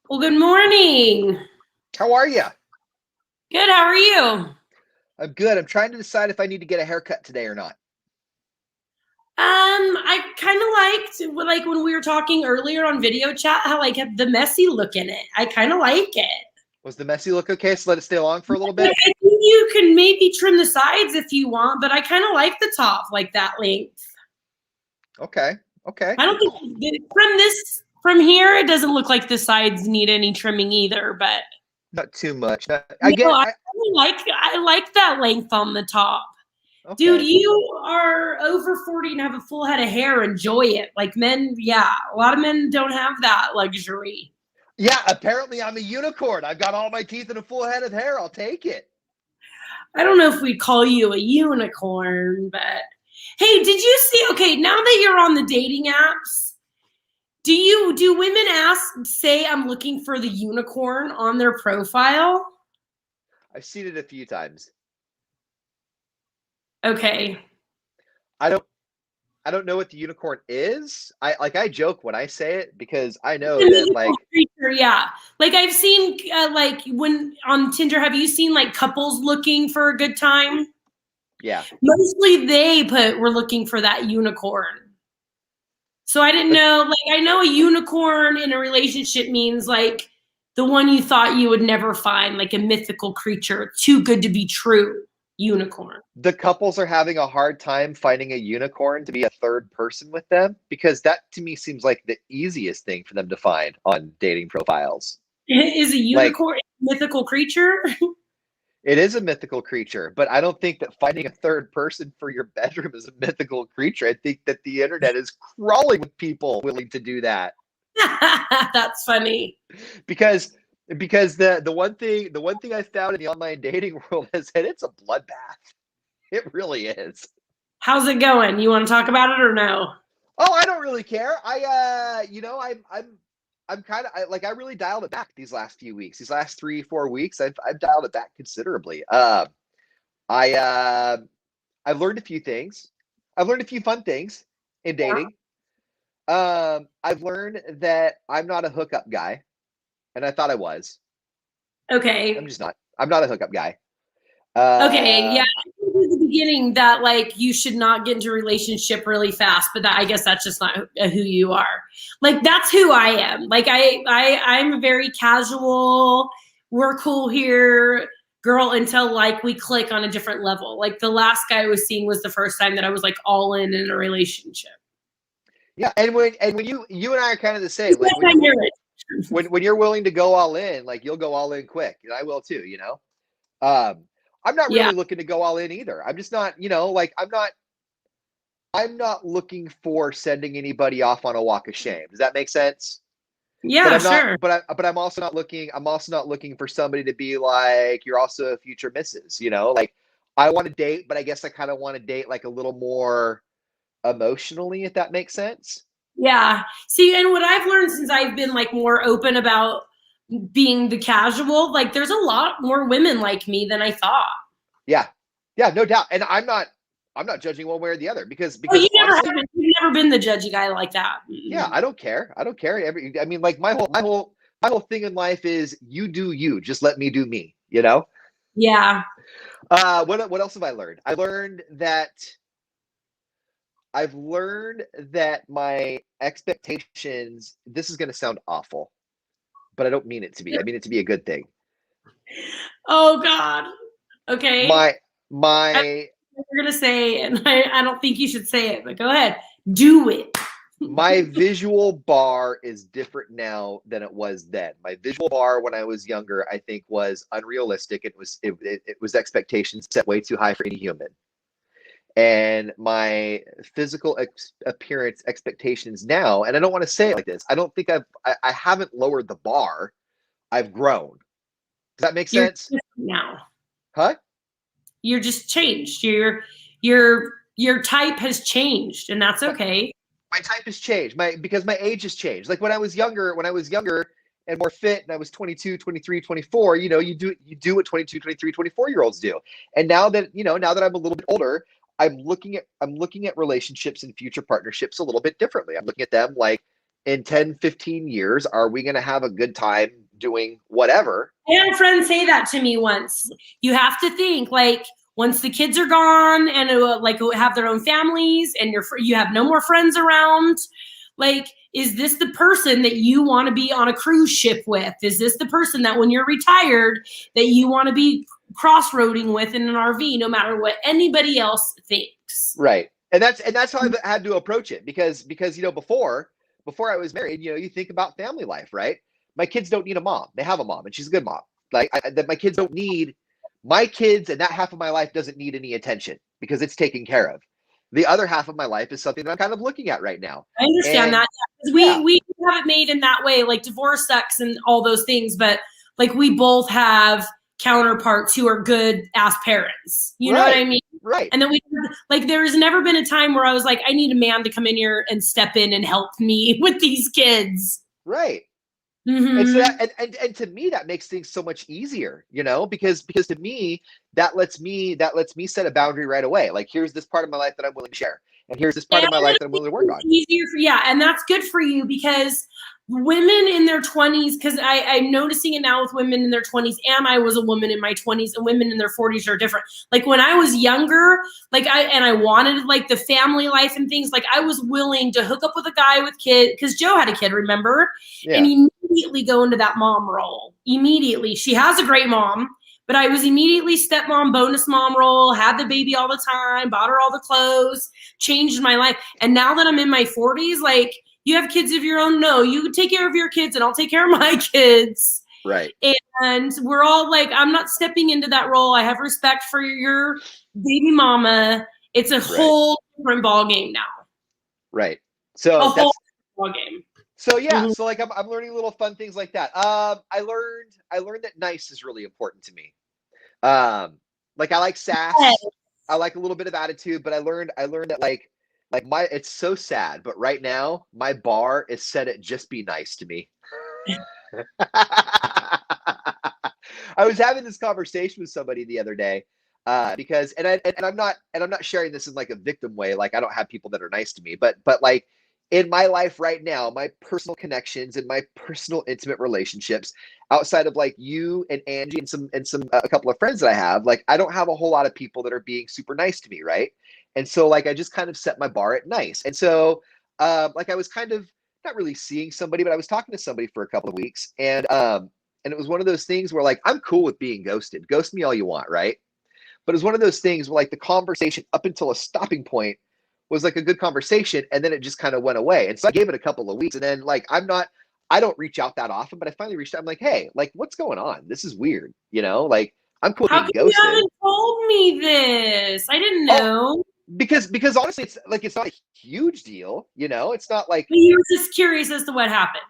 Well, good morning. How are you? Good. How are you? I'm good. I'm trying to decide if I need to get a haircut today or not. I kind of liked like when we were talking earlier on video chat how like had the messy look in it. I kind of like it. Was the messy look okay? So let it stay long for a little Like, bit? I think you can maybe trim the sides if you want, but I kind of like the top like that length. Okay. Okay. I don't think from this from here it doesn't look like the sides need any trimming either. But Not too much. I no, get I like that length on the top. Dude, okay. you are over 40 and have a full head of hair. Enjoy it. Like men, yeah, a lot of men don't have that luxury. Yeah, apparently I'm a unicorn. I've got all my teeth and a full head of hair. I'll take it. I don't know if we'd call you a unicorn, but hey, did you see? Okay, now that you're on the dating apps, do women say I'm looking for the unicorn on their profile? I've seen it a few times. Okay. I don't I don't know what the unicorn is. I joke when I say it because I know that Creature, yeah. Like I've seen like when on Tinder, have you seen like couples looking for a good time? yeah. Mostly they we're looking for that unicorn. So I didn't But know, like I know a unicorn in a relationship means like the one you thought you would never find, like a mythical creature, too good to be true unicorn. the couples are having a hard time finding a unicorn to be a third person with them because that to me seems like the easiest thing for them to find on dating profiles. Is a Like unicorn a mythical creature? it is a mythical creature, but I don't think that finding a third person for your bedroom is a mythical creature. I think that the internet is crawling with people willing to do that That's funny. because the one thing I found in the online dating world is that it's a bloodbath. It really is. How's it going? You want to talk about it or no? Oh, I don't really care. I'm kind of like I really dialed it back these last few weeks. These last 3 4 weeks, I've dialed it back considerably. I I've learned a few things. I've learned a few fun things in Yeah. dating. I've learned that I'm not a hookup guy, and I thought I was. I'm Okay. just not. I'm not a hookup guy. Okay. Yeah. Um, I think in the beginning that like you should not get into a relationship really fast, but I guess that's just not who you are. Like that's who I am. Like I'm a very casual, we're cool here girl until like we click on a different level. Like the last guy I was seeing was the first time that I was like all in a relationship. yeah, and when you and I are kind of the same. Like Yes, I hear it. when you're willing to go all in, like you'll go all in quick, and I will too. Um, I'm not Yeah. really looking to go all in either. I'm just not. Like I'm not looking for sending anybody off on a walk of shame. Does that make sense? But Yeah, I'm not. sure. But I'm also not looking. I'm also not looking for somebody to be like you're also a future missus. Like I want to date, but I guess I kind of want to date like a little more emotionally, if that makes sense. Yeah. See, and what I've learned since I've been like more open about being the casual, like there's a lot more women like me than I thought. Yeah, yeah, no doubt. And I'm not judging one way or the other because Oh, honestly, you've never been the judgy guy like that. yeah, I don't care. I don't care. I mean, like my whole thing in life is you do you. Just let me do me. Yeah. What else have I learned? I've learned that my expectations. This is going to sound awful, but I don't mean it to be. I mean it to be a good thing. Oh God. Okay. My I my You're gonna say, and I don't think you should say it, but go ahead. Do it. my visual bar is different now than it was then. My visual bar when I was younger, I think, was unrealistic. It was expectations set way too high for any human. And my physical appearance expectations now, and I don't want to say it like this. I don't think I haven't lowered the bar. I've grown. Does that make You're sense? different now. Huh? You're just changed. Your type has changed, and that's My, okay. my type has changed. Because my age has changed. Like when I was younger and more fit and I was 22, 23, 24, you do what 22, 23, 24-year-olds do. And now that I'm a little bit older, I'm looking at relationships and future partnerships a little bit differently. I'm looking at them like in 10, 15 years, are we going to have a good time doing whatever? I had a friend say that to me once. You have to think, like, once the kids are gone and like have their own families and you have no more friends around, like, is this the person that you want to be on a cruise ship with? Is this the person that when you're retired that you want to be cross-roading with in an RV, no matter what anybody else thinks? Right. And that's how I've had to approach it, because before I was married, you think about family life, right? My kids don't need a mom. They have a mom, and she's a good mom. Like, that my kids don't need my kids, and that half of my life doesn't need any attention because it's taken care of. The other half of my life is something that I'm kind of looking at right now. I understand that. Yeah. We have it made in that way, like divorce sucks and all those things, but like we both have counterparts who are good ass parents. You know what I mean? Right. And then there's never been a time where I was like, I need a man to come in here and step in and help me with these kids. Right. Mm-hmm. And so and to me, that makes things so much easier, because to me, that lets me set a boundary right away. Like, here's this part of my life that I'm willing to share, and here's this part of my life that I'm willing to work on. Easier and that's good for you, because women in their 20s, because I'm noticing it now with women in their 20s, and I was a woman in my 20s, and women in their 40s are different. Like, when I was younger, I wanted like the family life and things, like I was willing to hook up with a guy with kids, because Joe had a kid, remember? Yeah. And immediately go into that mom role. Immediately. She has a great mom, but I was immediately stepmom, bonus mom role, had the baby all the time, bought her all the clothes, changed my life. And now that I'm in my 40s, like, you have kids of your own? No, you take care of your kids and I'll take care of my kids. Right. And we're all like, I'm not stepping into that role. I have respect for your baby mama. It's a whole different ball game now. Right. So a whole ball game. So yeah, so like I'm learning little fun things like that. I learned that nice is really important to me. Like, I like sass. I like a little bit of attitude, but I learned that like it's so sad, but right now my bar is set at just be nice to me. I was having this conversation with somebody the other day, because I'm not sharing this in like a victim way. Like, I don't have people that are nice to me, but like, in my life right now, my personal connections and my personal intimate relationships, outside of like you and Angie and a couple of friends that I have, like, I don't have a whole lot of people that are being super nice to me, right? And so like, I just kind of set my bar at nice. And so like, I was kind of not really seeing somebody, but I was talking to somebody for a couple of weeks, and it was one of those things where, like, I'm cool with being ghosted. Ghost me all you want, right? But it's one of those things where, like, the conversation up until a stopping point was like a good conversation, and then it just kind of went away. And so I gave it a couple of weeks, and then like, I don't reach out that often, but I finally reached out. I'm like, hey, like, what's going on? This is weird, like, I'm cool with being ghosted. How come you haven't told me this? I didn't know. Because honestly, it's not a huge deal, It's not like, but you were just curious as to what happened.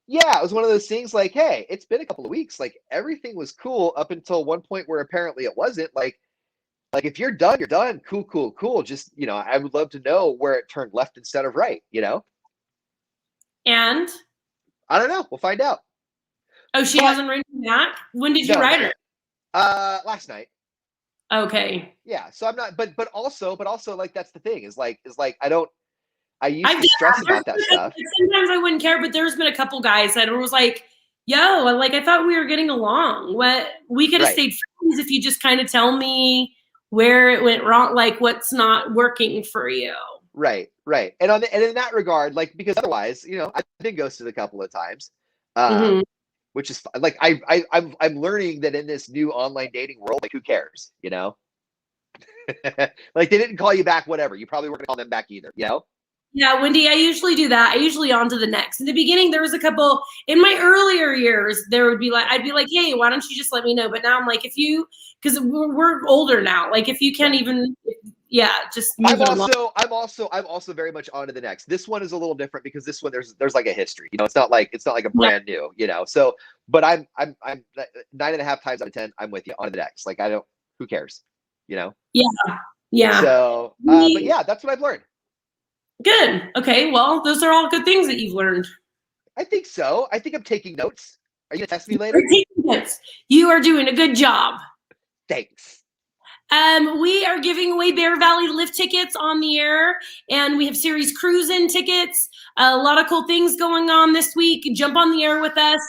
Yeah, it was one of those things like, hey, it's been a couple of weeks. Like, everything was cool up until one point where apparently it wasn't. Like, if you're done, you're done. Cool. Just, I would love to know where it turned left instead of right, And? I don't know. We'll find out. Oh, she hasn't written back? When did you write her? Last night. Okay. Yeah. So I'm not, but also like, that's the thing is like, I used to stress about that stuff. Sometimes I wouldn't care, but there's been a couple guys that was like, yo, like, I thought we were getting along. What, we could have stayed friends if you just kind of tell me where it went wrong, like what's not working for you. Right. And in that regard, like, because otherwise, I've been ghosted a couple of times, which is like, I'm learning that in this new online dating world, like, who cares, like, they didn't call you back, whatever. You probably weren't gonna call them back either, Yeah, Wendy, I usually do that. I usually on to the next. In the beginning, there was a couple, in my earlier years, I'd be like, hey, why don't you just let me know? But now I'm like, because we're older now. Like, if you can't even, just move it along. I'm also very much on to the next. This one is a little different because this one, there's like a history, it's not like a brand new, so, but I'm 9.5 times out of 10, I'm with you on to the next. Like, who cares, Yeah. So, but yeah, that's what I've learned. Good. Okay. Well, those are all good things that you've learned. I think so. I think I'm taking notes. Are you gonna test me later? You're taking notes. You are doing a good job. Thanks. We are giving away Bear Valley lift tickets on the air, and we have series cruise-in tickets. A lot of cool things going on this week. Jump on the air with us.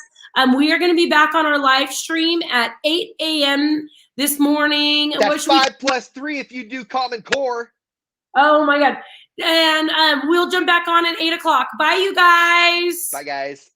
We are going to be back on our live stream at 8 a.m. this morning. That's 5 plus 3 if you do Common Core. Oh my God. And we'll jump back on at 8 o'clock. Bye, you guys. Bye, guys.